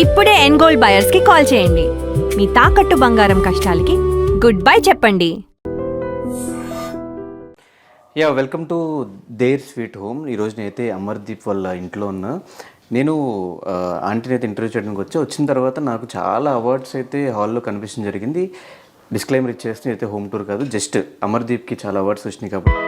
ఇప్పుడే ఎన్గోల్డ్ బయర్స్ కి కాల్ చేయండి. మీ తాకట్టు బంగారం కష్టాలకి గుడ్ బై చెప్పండి. Welcome to their sweet home. ఈరోజు నేనైతే అమర్దీప్ వాళ్ళ ఇంట్లో ఉన్నా. నేను ఆంటీని అయితే ఇంటర్వ్యూ చేయడానికి వచ్చిన తర్వాత నాకు చాలా అవార్డ్స్ అయితే హాల్లో కనిపించడం జరిగింది. డిస్క్లైమర్ ఇచ్చేస్తే అయితే హోమ్ టూర్ కాదు, జస్ట్ అమర్దీప్కి చాలా అవార్డ్స్ వచ్చినాయి కాబట్టి.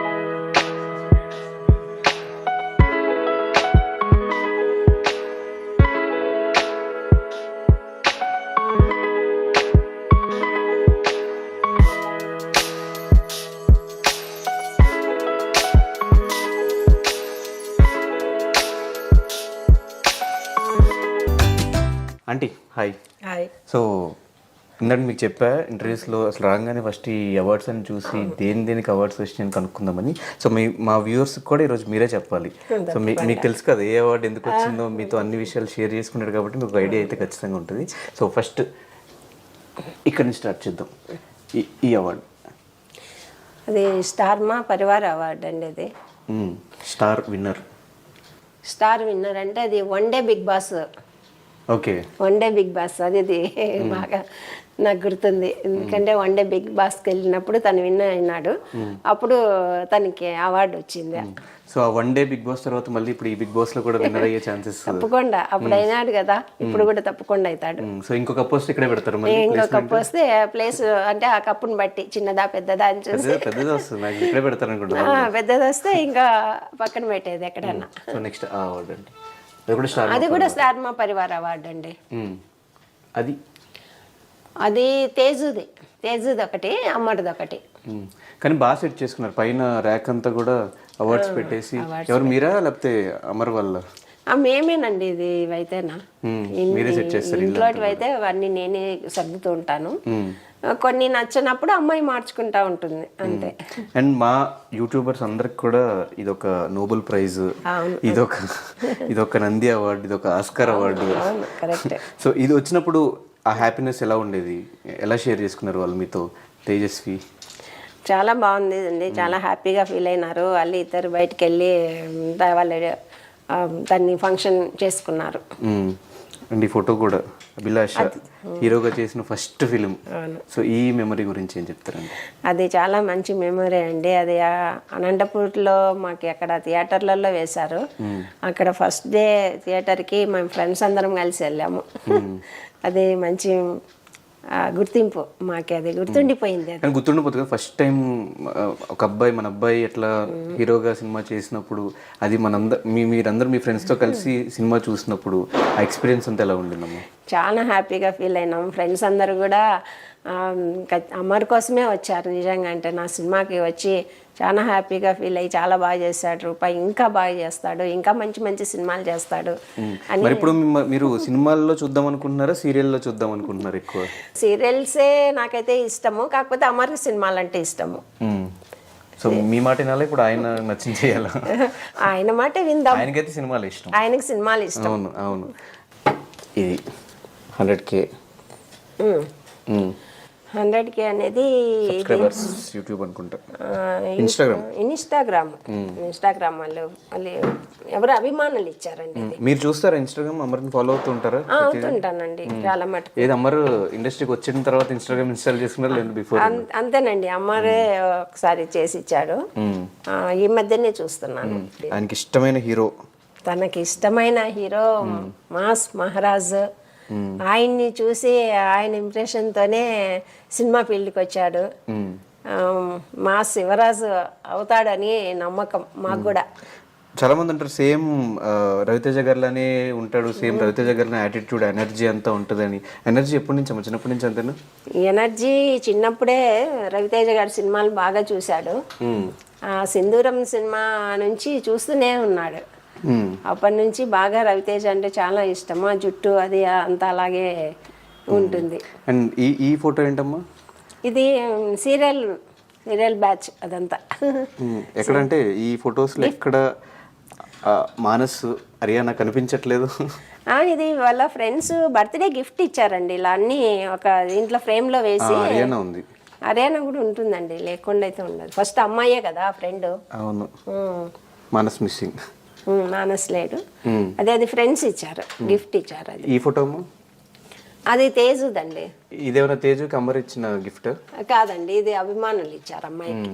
Aunty hi. సో ఇందాక మీకు చెప్పా ఇంటర్వ్యూస్లో అసలు రాగానే ఫస్ట్ ఈ అవార్డ్స్ అని చూసి దేనికి అవార్డ్స్ వచ్చినాయని కనుక్కుందామని. సో మా వ్యూవర్స్కి కూడా ఈరోజు మీరే చెప్పాలి. సో మీకు తెలుసు కదా ఏ అవార్డు ఎందుకు వచ్చిందో, మీతో అన్ని విషయాలు షేర్ చేసుకున్నాడు కాబట్టి మీకు ఐడియా అయితే ఖచ్చితంగా ఉంటుంది. సో ఫస్ట్ ఇక్కడి నుంచి స్టార్ట్ చేద్దాం. ఈ అవార్డు అది స్టార్ మా పరివార్ అవార్డు అండి. అది స్టార్ విన్నర్ అంటే అది one day big boss. Okay, one day big boss అది బాగా నాకు గుర్తుంది. ఎందుకంటే వన్ డే బిగ్ బాస్కి వెళ్ళినప్పుడు తను విన్ అయినాడు. అప్పుడు తనకి అవార్డు వచ్చింది. సో ఆ వన్ డే బిగ్ బాస్ తర్వాత మళ్ళీ ఇప్పుడు ఈ బిగ్ బాస్ లో కూడా విన్నర్ అయ్యే ఛాన్సెస్ తప్పకుండా. అప్పుడు అయినాడు కదా, ఇప్పుడు కూడా తప్పకుండా అవుతాడు. సో ఇంకో కప్ వస్తే ఇక్కడే పెడతారు. ఇంకో కప్ వస్తే ప్లేస్ అంటే ఆ కప్పుని బట్టి చిన్నదా పెద్దదా అని చూసి పెద్దది వస్తుంది, ఇక్కడే పెడతారు అనుకుంటా. పెద్దది వస్తే ఇంకా పక్కన పెట్టేది ఎక్కడన్నా. సో నెక్స్ట్ అవార్డు అండి, అది కూడా స్టార్ మా పరివార్ అవార్డు అండి. అది తేజుది ఒకటి, అమ్మడిది ఒకటి. కానీ బాగా సెట్ చేసుకున్నారు. పైన ర్యాక్ అంతా కూడా అవార్డ్స్ పెట్టేసి. ఎవరు మీరా లేకపోతే అమర్ వాళ్ళ? మేమేనండి. ఇది ఇవైతేనా ఇంట్లో అయితే అవన్నీ నేనే సర్దుతూ ఉంటాను. కొన్ని నచ్చినప్పుడు అమ్మాయి మార్చుకుంటా ఉంటుంది అంతే. అండ్ మా యూట్యూబర్స్ అందరికి కూడా ఇదొక నోబెల్ ప్రైజ్, ఇదొక నంది అవార్డు, ఇదొక ఆస్కార్ అవార్డు. సో ఇది వచ్చినప్పుడు ఆ హ్యాపీనెస్ ఎలా ఉండేది, ఎలా షేర్ చేసుకున్నారు వాళ్ళు మీతో? తేజస్వి చాలా బాగుంది అండి, చాలా హ్యాపీగా ఫీల్ అయినారు. వాళ్ళు ఇద్దరు బయటకు వెళ్ళి వాళ్ళు దాన్ని ఫంక్షన్ చేసుకున్నారు. అండ్ ఈ ఫోటో కూడా అభిలాష హీరోగా చేసిన ఫస్ట్ ఫిలిం. సో ఈ మెమరీ గురించి ఏం చెప్తారండి? అది చాలా మంచి మెమరీ అండి. అది అనంతపూర్లో మాకు అక్కడ థియేటర్లలో వేశారు. అక్కడ ఫస్ట్ డే థియేటర్కి మేము ఫ్రెండ్స్ అందరం కలిసి వెళ్ళాము. అది మంచి గుర్తింపు మాకు, అది గుర్తుండిపోయింది. గుర్తుండిపోతుంది కదా, ఫస్ట్ టైం ఒక అబ్బాయి మన అబ్బాయి ఎట్లా హీరోగా సినిమా చేసినప్పుడు, అది మీరందరూ మీ ఫ్రెండ్స్తో కలిసి సినిమా చూసినప్పుడు ఆ ఎక్స్పీరియన్స్ అంతా ఎలా ఉండిందమ్మా? చాలా హ్యాపీగా ఫీల్ అయినాం. ఫ్రెండ్స్ అందరూ కూడా అమర్ కోసమే వచ్చారు. నిజంగా అంటే నా సినిమాకి వచ్చి చాలా హ్యాపీగా ఫీల్ అయ్యి చాలా బాగా చేస్తాడు రూపాయి, ఇంకా బాగా చేస్తాడు, ఇంకా మంచి మంచి సినిమాలు చేస్తాడు అని. మరి ఇప్పుడు మీరు సినిమాల్లో చూద్దాం అనుకుంటున్నారా, సీరియల్లో చూద్దాం అనుకుంటున్నారా? ఎక్కువ సీరియల్సే నాకైతే ఇష్టము, కాకపోతే అమర్ సినిమాలు అంటే ఇష్టము. సో మీ మాట వినాలి, ఇప్పుడు ఆయన నచ్చింది చేయాలా? ఆయన మాట విందాం. ఆయనకైతే సినిమాలు ఇష్టం. ఆయనకి సినిమాలు ఇష్టం. అవును. ఇది 100K 100K అనేది యూట్యూబ్ అనుకుంటా, ఇన్స్టాగ్రామ్ వాళ్ళు ఎవరు అభిమానులు ఇచ్చారండి. మీరు చూస్తారా ఇన్స్టాగ్రామ్? అమర్ని ఫాలో అవుతుంటారా? అవుతుంటానండి చాలా మటుకు. ఏది అమర్ ఇండస్ట్రీకి వచ్చిన తర్వాత ఇన్స్టాగ్రామ్ ఇన్స్టాల్ చేసుకున్నారు లేదు బిఫోర్? అంతేనండి, అమ్మరే ఒకసారి చేసి ఇచ్చాడు. ఈ మధ్యనే చూస్తున్నాను. ఆయనకి ఇష్టమైన హీరో, తనకి ఇష్టమైన హీరో మాస్ మహారాజ్. ఆయన్ని చూసి ఆయన ఇంప్రెషన్తోనే సినిమా ఫీల్డ్కి వచ్చాడు. మా శివరాజు అవుతాడని నమ్మకం మాకు కూడా. చాలా మంది అంటారు సేమ్ రవితేజ గారిలానే ఉంటాడు, సేమ్ రవితేజ గారిలో యాటిట్యూడ్, ఎనర్జీ అంతా ఉంటుందని. ఎనర్జీ ఎప్పటి నుంచి అమ్మ? చిన్నప్పటి నుంచి అంతేనా? ఎనర్జీ చిన్నప్పుడే రవితేజ గారి సినిమాలు బాగా చూశాడు. సింధూరం సినిమా నుంచి చూస్తూనే ఉన్నాడు. అప్పటి నుంచి బాగా రవితేజ అంటే చాలా ఇష్టం. ఆ జుట్టు అది అంతా అలాగే ఉంటుంది. అండ్ ఈ ఫోటో ఏంటమ్మా? ఇది సీరియల్ బ్యాచ్ అదంతా. ఎక్కడంటే ఈ ఫొటోస్లో ఎక్కడ మానస్ హరియానా కనిపించట్లేదు? ఇది వాళ్ళ ఫ్రెండ్స్ బర్త్డే గిఫ్ట్ ఇచ్చారండి. ఇలా అన్ని ఒక ఇంట్లో ఫ్రేమ్ లో వేసి. హరియానా ఉంది, హరియానా కూడా ఉంటుందండి, లేకుండా అయితే ఉండదు. ఫస్ట్ అమ్మాయే కదా ఫ్రెండ్. అవును, మానస్ మిస్సింగ్. మానస్ లేడు. అది ఫ్రెండ్స్ ఇచ్చారు, గిఫ్ట్ ఇచ్చారు. అది ఈ ఫోటో అది తేజుదండి. ఇదేమైనా తేజుకి అమర్ ఇచ్చిన గిఫ్ట్? కాదండి, ఇది అభిమానులు ఇచ్చారు అమ్మాయికి.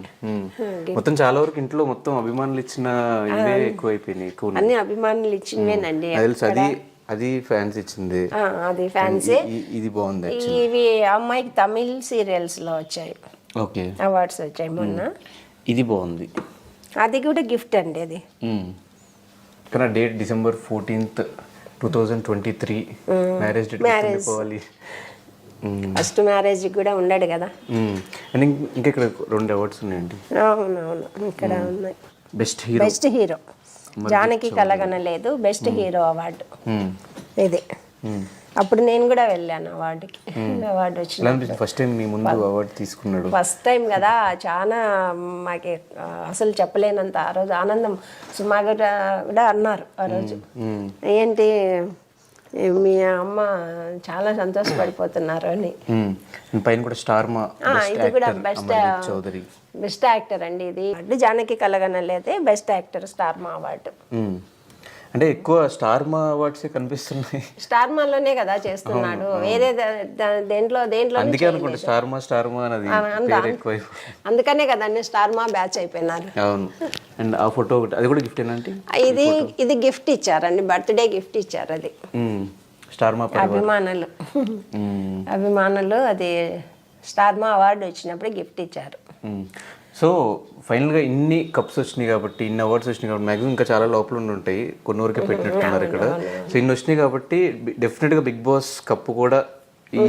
మొత్తం చాలా వరకు ఇంట్లో మొత్తం అభిమానులు ఇచ్చిన ఇవే ఎక్కువైపోయినాయి. ఎక్కువ అన్ని అభిమానులు ఇచ్చినవేనండి. తెలుసు, అది ఫ్యాన్స్ ఇచ్చింది. అది ఫ్యాన్సీ. ఇది బాగుంది. ఇవి అమ్మాయికి తమిళ్ సీరియల్స్ లో వచ్చాయి. ఓకే, అవార్డ్స్ వచ్చాయి మొన్న. ఇది బాగుంది. అది కూడా గిఫ్ట్ అండి. అది కానీ date December 14th, 2023 marriage date పోవాలి. ఫస్ట్ మ్యారేజ్ కూడా ఉన్నాడు కదా. అండ్ ఇంకా ఇక్కడ 2 అవార్డ్స్ ఉన్నాయండి. అవునవును, ఇక్కడ ఉన్నాయి. బెస్ట్ హీరో జానకి కలగనలేదు, బెస్ట్ హీరో అవార్డు ఇది. అప్పుడు నేను కూడా వెళ్ళాను అవార్డుకి. అవార్డు వచ్చింది ఫస్ట్ టైం మీ ముందు అవార్డు తీసుకున్నాడు. ఫస్ట్ టైం కదా, చాలా మాకు అసలు చెప్పలేనంత ఆ రోజు ఆనందం. సుమా కూడా అన్నారు ఆ రోజు, ఏంటి మీ అమ్మ చాలా సంతోషపడిపోతున్నారు అని. పైన కూడా స్టార్ మా ఇది కూడా బెస్ట్ యాక్టర్ అండి. ఇది జానకి కలగనలేదే బెస్ట్ యాక్టర్ స్టార్ మా అవార్డు. అంటే ఎక్కువ స్టార్ మా అవార్డ్స్ కనిపిస్తున్నాయి. స్టార్ మాలోనే కదా చేస్తున్నాడు, వేరే దేంట్లో అందుకే అనుకుంటా స్టార్ మా అనేది ఎక్కువ. అందుకనే కదా అన్ని స్టార్ మా బ్యాచ్ అయిపోయినారు. అవును. అండ్ ఆ ఫోటో ఒకటి, అది కూడా గిఫ్ట్ ఏంటంటే ఇది గిఫ్ట్ ఇచ్చారండి, బర్త్డే గిఫ్ట్ ఇచ్చారు. అది స్టార్ మా అభిమానులు అది స్టార్ మా అవార్డు వచ్చినప్పుడు గిఫ్ట్ ఇచ్చారు. సో ఫైనల్గా ఇన్ని కప్స్ వచ్చినాయి కాబట్టి, ఇన్ని అవార్డ్స్ వచ్చినాయి కాబట్టి, మ్యాక్సిమం ఇంకా చాలా లోపల ఉండి ఉంటాయి, కొన్ని వరకే పెట్టినట్టున్నారు ఇక్కడ. సో ఇన్ని వచ్చినాయి కాబట్టి డెఫినెట్గా బిగ్ బాస్ కప్పు కూడా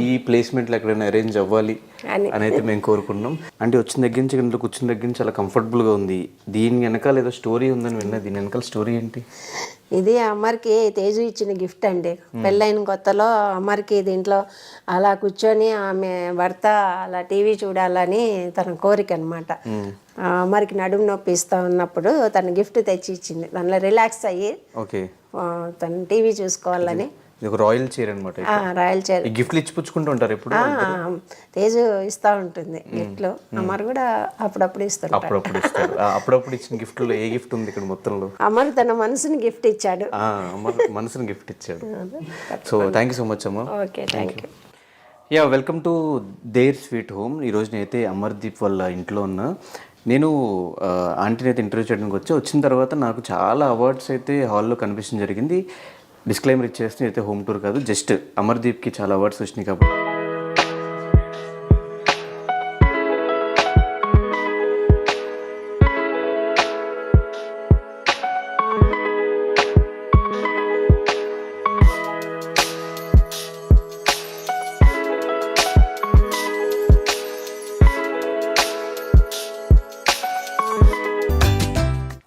ఈ ప్లేస్మెంట్లో ఎక్కడైనా అరేంజ్ అవ్వాలి అని అయితే మేము కోరుకున్నాం. అంటే వచ్చిన దగ్గర నుంచి ఇంట్లో కూర్చున్న దగ్గర నుంచి చాలా కంఫర్టబుల్గా ఉంది. దీని వెనకాల ఏదో స్టోరీ ఉందని విన్నా, దీని వెనకాల స్టోరీ ఏంటి? ఇది అమర్కి తేజు ఇచ్చిన గిఫ్ట్ అండి. పెళ్ళైన కొత్తలో అమర్కి దీంట్లో అలా కూర్చొని ఆమె భర్త అలా టీవీ చూడాలని తన కోరిక అనమాట. అమర్కి నడుము నొప్పి ఇస్తా ఉన్నప్పుడు తన గిఫ్ట్ తెచ్చి ఇచ్చింది. దానిలో రిలాక్స్ అయ్యి తను టీవీ చూసుకోవాలని. రాయల్ చైర్ అనమాట. రాయల్ చైర్ గిఫ్ట్లు ఇచ్చి పుచ్చుకుంటూ ఉంటారు ఎప్పుడు. తేజు ఇస్తా ఉంటుంది గిఫ్ట్లు, అమర్ కూడా అప్పుడప్పుడు ఇస్తాడు. అప్పుడప్పుడు ఇచ్చిన గిఫ్ట్లో ఏ గిఫ్ట్ ఉంది ఇక్కడ మొత్తంలో? అమర్ తన మనసుని గిఫ్ట్ ఇచ్చాడు. మనసుని గిఫ్ట్ ఇచ్చాడు. So thank you so much అమ్మ. Okay, thank you. Yeah, welcome to their sweet home. ఈరోజు నేనైతే అమర్దీప్ వాళ్ళ ఇంట్లో ఉన్నా. నేను ఆంటీని అయితే ఇంటర్వ్యూ చేయడానికి వచ్చిన తర్వాత నాకు చాలా అవార్డ్స్ అయితే హాల్లో కనిపించడం జరిగింది. డిస్క్లైమర్ ఇచ్చేస్తే అయితే హోమ్ టూర్ కాదు, జస్ట్ అమర్దీప్కి చాలా అవార్డ్స్ వచ్చినాయి కాబట్టి.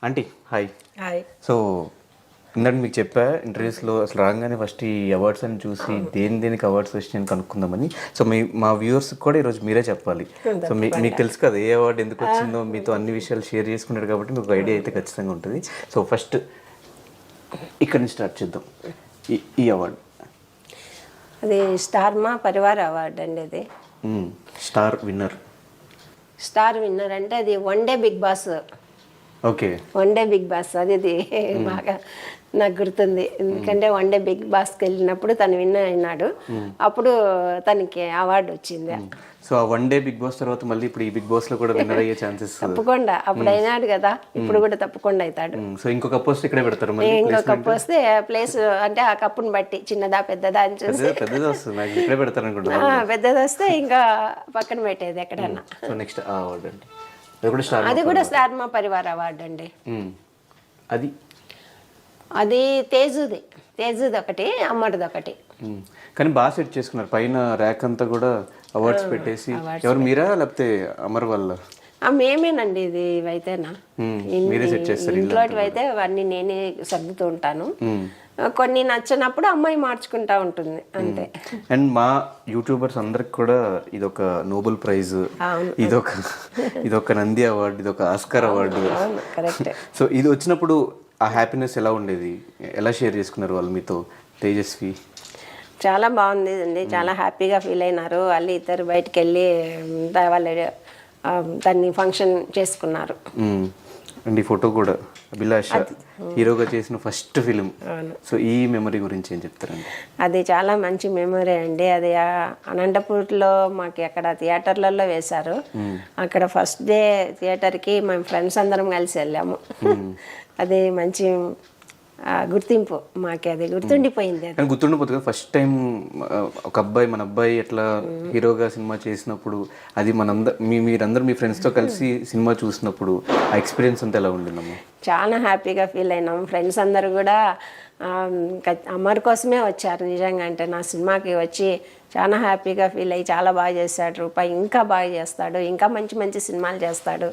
Aunty hi. సో ఇందాక మీకు చెప్పా ఇంటర్వ్యూస్లో, అసలు రాగానే ఫస్ట్ ఈ అవార్డ్స్ అని చూసి దేనికి అవార్డ్స్ వచ్చినాయని కనుక్కుందామని. సో మా వ్యూవర్స్కి కూడా ఈరోజు మీరే చెప్పాలి. సో మీకు తెలుసు కదా ఏ అవార్డు ఎందుకు వచ్చిందో, మీతో అన్ని విషయాలు షేర్ చేసుకున్నారు కాబట్టి మీకు ఐడియా అయితే ఖచ్చితంగా ఉంటుంది. సో ఫస్ట్ ఇక్కడి నుంచి స్టార్ట్ చేద్దాం. ఈ అవార్డు అది స్టార్ మా పరివార్ అవార్డు అండి. అది స్టార్ విన్నర్ అంటే అది one day big boss. Okay, one day big boss అది బాగా నాకు గుర్తుంది. ఎందుకంటే వన్ డే బిగ్ బాస్కి వెళ్ళినప్పుడు తను విన్ అయినాడు, అప్పుడు తనకి అవార్డు వచ్చింది. సో ఆ వన్ డే బిగ్ బాస్ తర్వాత మళ్ళీ ఇప్పుడు ఈ బిగ్ బాస్ లో కూడా విన్నర్ అయ్యే ఛాన్సెస్ తప్పకుండా. అప్పుడు అయినాడు కదా, ఇప్పుడు కూడా తప్పకుండా అవుతాడు. సో ఇంకో కప్ వస్తే ఇక్కడే పెడతారు. ఇంకో కప్ వస్తే ప్లేస్ అంటే ఆ కప్పుని బట్టి చిన్నదా పెద్దదా అని చూసి పెద్దది వస్తుంది, ఇక్కడే పెడతారు అనుకుంటా. పెద్దది వస్తే ఇంకా పక్కన పెట్టేది ఎక్కడన్నా. సో నెక్స్ట్ అవార్డు అండి, అది కూడా స్టార్ మా పరివార్ అవార్డు అండి. అది తేజుది ఒకటి, అమ్మడిది ఒకటి. కానీ బాగా సెట్ చేసుకున్నారు, పైన ర్యాక్ అంతా కూడా అవార్డ్స్ పెట్టేసి. ఎవరు మీరా లేకపోతే అమర్ వల్ల? మేమేనండి. ఇది ఇవైతేనా ఇంట్లోటివి అయితే అవన్నీ నేనే సర్దుతూ ఉంటాను. కొన్ని నచ్చినప్పుడు అమ్మాయి మార్చుకుంటా ఉంటుంది అంతే. అండ్ మా యూట్యూబర్స్ అందరికి కూడా ఇదొక నోబెల్ ప్రైజ్, ఇదొక నంది అవార్డు, ఇదొక ఆస్కార్ అవార్డు. సో ఇది వచ్చినప్పుడు ఆ హ్యాపీనెస్ ఎలా ఉండేది, ఎలా షేర్ చేసుకున్నారు వాళ్ళు మీతో? తేజస్వి చాలా బాగుంది అండి, చాలా హ్యాపీగా ఫీల్ అయినారు. వాళ్ళు ఇద్దరు బయటకు వెళ్ళి వాళ్ళు దాన్ని ఫంక్షన్ చేసుకున్నారు. అండ్ ఈ ఫోటో కూడా అభిలాష హీరోగా చేసిన ఫస్ట్ ఫిలిం. సో ఈ మెమరీ గురించి ఏం చెప్తారండి? అది చాలా మంచి మెమరీ అండి. అది అనంతపూర్లో మాకు అక్కడ థియేటర్లలో వేశారు. అక్కడ ఫస్ట్ డే థియేటర్కి మేము ఫ్రెండ్స్ అందరం కలిసి వెళ్ళాము. అది మంచి గుర్తింపు మాకు, అది గుర్తుండిపోయింది. కానీ గుర్తుండిపోతుంది కదా, ఫస్ట్ టైం ఒక అబ్బాయి మన అబ్బాయి ఎట్లా హీరోగా సినిమా చేసినప్పుడు అది మీరందరూ మీ ఫ్రెండ్స్తో కలిసి సినిమా చూసినప్పుడు ఆ ఎక్స్పీరియన్స్ అంతా ఎలా ఉండిందమ్మా? చాలా హ్యాపీగా ఫీల్ అయినాం. ఫ్రెండ్స్ అందరూ కూడా అమర్ కోసమే వచ్చారు. నిజంగా అంటే నా సినిమాకి వచ్చి చాలా హ్యాపీగా ఫీల్ అయ్యి చాలా బాగా చేస్తాడు రూపాయి, ఇంకా బాగా చేస్తాడు, ఇంకా మంచి మంచి సినిమాలు చేస్తాడు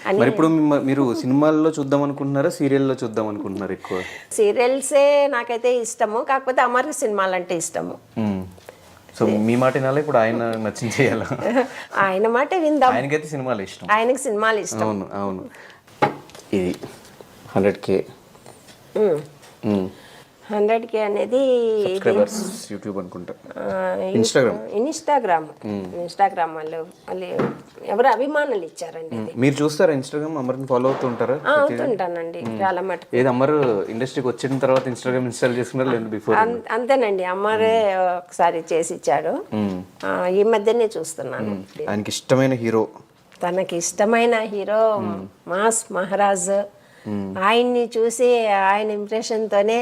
అని. మరి ఇప్పుడు మీరు సినిమాల్లో చూద్దాం అనుకుంటున్నారా, సీరియల్లో చూద్దాం అనుకుంటున్నారా? ఎక్కువ సీరియల్సే నాకైతే ఇష్టము, కాకపోతే అమర్ సినిమాలు అంటే ఇష్టము. సో మీ మాట వినాలా ఇప్పుడు, ఆయన నచ్చింది చేయాలా? ఆయన మాట విందాం. ఆయనకైతే సినిమాలు ఇష్టం. ఆయనకి సినిమాలు ఇష్టం. అవును అవును. ఇది 100K 100K అనేది సబ్స్క్రైబర్స్ యూట్యూబ్ అనుకుంటా, ఇన్స్టాగ్రామ్ వాళ్ళు ఎవరు అభిమానులు ఇచ్చారండి. మీరు చూస్తారా ఇన్స్టాగ్రామ్? అమర్ని ఫాలో అవుతూ ఉంటారా? అవుతుంటానండి చాలా మటుకు. ఏది అమర్ ఇండస్ట్రీకి వచ్చిన తర్వాత ఇన్స్టాగ్రామ్ ఇన్స్టాల్ చేసుకున్నారా లేదు బిఫోర్? అంతేనండి, అమ్మరే ఒకసారి చేసి ఇచ్చాడు. ఈ మధ్యనే చూస్తున్నాను. ఆయనకి ఇష్టమైన హీరో? తనకి ఇష్టమైన హీరో మాస్ మహారాజ్. ఆయన్ని చూసి ఆయన ఇంప్రెషన్తోనే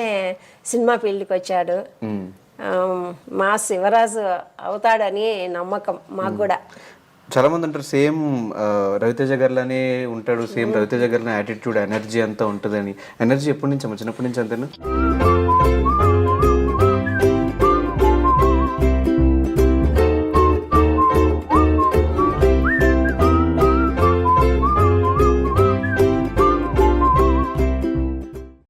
సినిమా ఫీల్డ్కి వచ్చాడు. మా శివరాజు అవుతాడని నమ్మకం మాకు కూడా. చాలా మంది అంటారు సేమ్ రవితేజ గారిలానే ఉంటాడు, సేమ్ రవితేజ గారిలో యాటిట్యూడ్ ఎనర్జీ అంతా ఉంటుందని. ఎనర్జీ ఎప్పటి నుంచి అమ్మ? చిన్నప్పటి నుంచి అంతేనా?